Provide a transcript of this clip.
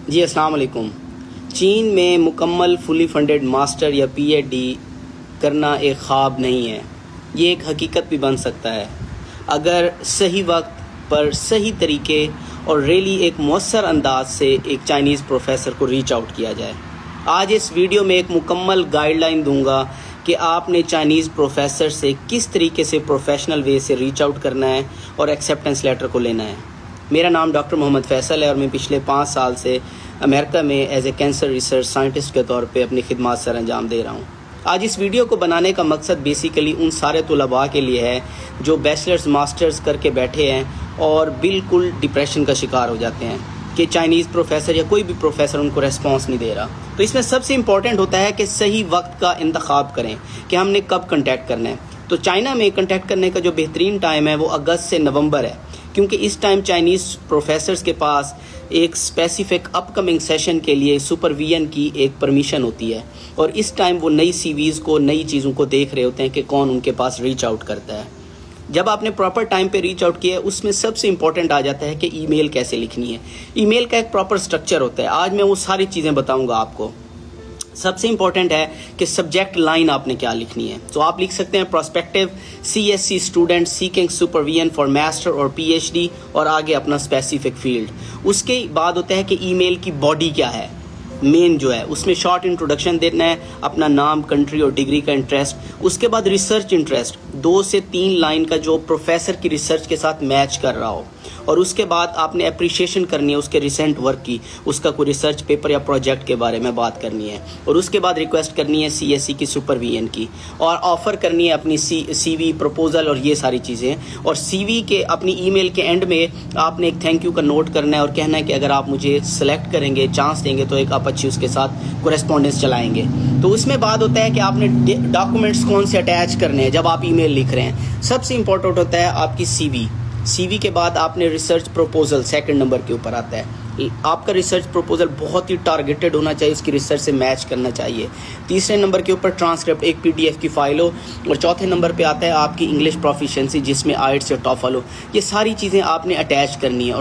جی السلام علیکم۔ چین میں مکمل فلی فنڈڈ ماسٹر یا پی ایچ ڈی کرنا ایک خواب نہیں ہے، یہ ایک حقیقت بھی بن سکتا ہے اگر صحیح وقت پر صحیح طریقے اور ریلی ایک مؤثر انداز سے ایک چائنیز پروفیسر کو ریچ آؤٹ کیا جائے۔ آج اس ویڈیو میں ایک مکمل گائیڈ لائن دوں گا کہ آپ نے چائنیز پروفیسر سے کس طریقے سے پروفیشنل وے سے ریچ آؤٹ کرنا ہے اور ایکسیپٹنس لیٹر کو لینا ہے۔ میرا نام ڈاکٹر محمد فیصل ہے اور میں پچھلے 5 سال سے امریکہ میں as a cancer research scientist کے طور پہ اپنی خدمات سر انجام دے رہا ہوں۔ آج اس ویڈیو کو بنانے کا مقصد بیسیکلی ان سارے طلباء کے لیے ہے جو بیچلرز ماسٹرز کر کے بیٹھے ہیں اور بالکل ڈپریشن کا شکار ہو جاتے ہیں کہ چائنیز پروفیسر یا کوئی بھی پروفیسر ان کو ریسپانس نہیں دے رہا۔ تو اس میں سب سے امپورٹنٹ ہوتا ہے کہ صحیح وقت کا انتخاب کریں کہ ہم نے کب کنٹیکٹ کرنا ہے۔ تو چائنا میں کنٹیکٹ کرنے کا جو بہترین ٹائم ہے وہ اگست سے نومبر ہے، کیونکہ اس ٹائم چائنیز پروفیسرز کے پاس ایک اسپیسیفک اپ کمنگ سیشن کے لیے سپرویژن کی ایک پرمیشن ہوتی ہے، اور اس ٹائم وہ نئی سی ویز کو، نئی چیزوں کو دیکھ رہے ہوتے ہیں کہ کون ان کے پاس ریچ آؤٹ کرتا ہے۔ جب آپ نے پراپر ٹائم پہ ریچ آؤٹ کیا ہے، اس میں سب سے امپورٹنٹ آ جاتا ہے کہ ای میل کیسے لکھنی ہے۔ ای میل کا ایک پراپر اسٹرکچر ہوتا ہے، آج میں وہ ساری چیزیں بتاؤں گا آپ کو۔ سب سے امپورٹنٹ ہے کہ سبجیکٹ لائن آپ نے کیا لکھنی ہے۔ تو آپ لکھ سکتے ہیں پراسپیکٹیو CSC student seeking supervision for master اور PhD، اور آگے اپنا اسپیسیفک فیلڈ۔ اس کے بعد ہوتا ہے کہ ای میل کی باڈی کیا ہے، مین جو ہے اس میں شارٹ انٹروڈکشن دینا ہے، اپنا نام، کنٹری اور ڈگری کا انٹرسٹ۔ اس کے بعد ریسرچ انٹرسٹ 2 سے 3 لائن کا جو پروفیسر کی ریسرچ کے ساتھ میچ کر رہا ہو، اور اس کے بعد آپ نے اپریشیشن کرنی ہے اس کے ریسنٹ ورک کی، اس کا کوئی ریسرچ پیپر یا پروجیکٹ کے بارے میں بات کرنی ہے، اور اس کے بعد ریکویسٹ کرنی ہے CSC کی سپرویژن کی، اور آفر کرنی ہے اپنی CV پروپوزل اور یہ ساری چیزیں۔ اور CV کے اپنی ای میل کے اینڈ میں آپ نے ایک تھینک یو کا نوٹ کرنا ہے اور کہنا ہے کہ اگر آپ مجھے سلیکٹ کریں گے، چانس دیں گے، تو ایک آپ اچھی اس کے ساتھ کورسپونڈنس چلائیں گے۔ تو اس میں بات ہوتا ہے کہ آپ نے ڈاکومنٹس کون سے اٹیچ کرنے ہیں جب آپ ای میل لکھ رہے ہیں۔ سب سے امپورٹنٹ ہوتا ہے آپ کی CV کے بعد آپ نے ریسرچ پروپوزل 2 نمبر کے اوپر آتا ہے۔ آپ کا ریسرچ پروپوزل بہت ہی ٹارگیٹڈ ہونا چاہیے، اس کی ریسرچ سے میچ کرنا چاہیے۔ 3 نمبر کے اوپر ٹرانسکرپٹ، ایک PDF کی فائل ہو، اور 4 نمبر پہ آتا ہے آپ کی انگلش پروفیشنسی جس میں IELTS یا TOEFL ہو۔ یہ ساری چیزیں آپ نے اٹیچ کرنی ہے، اور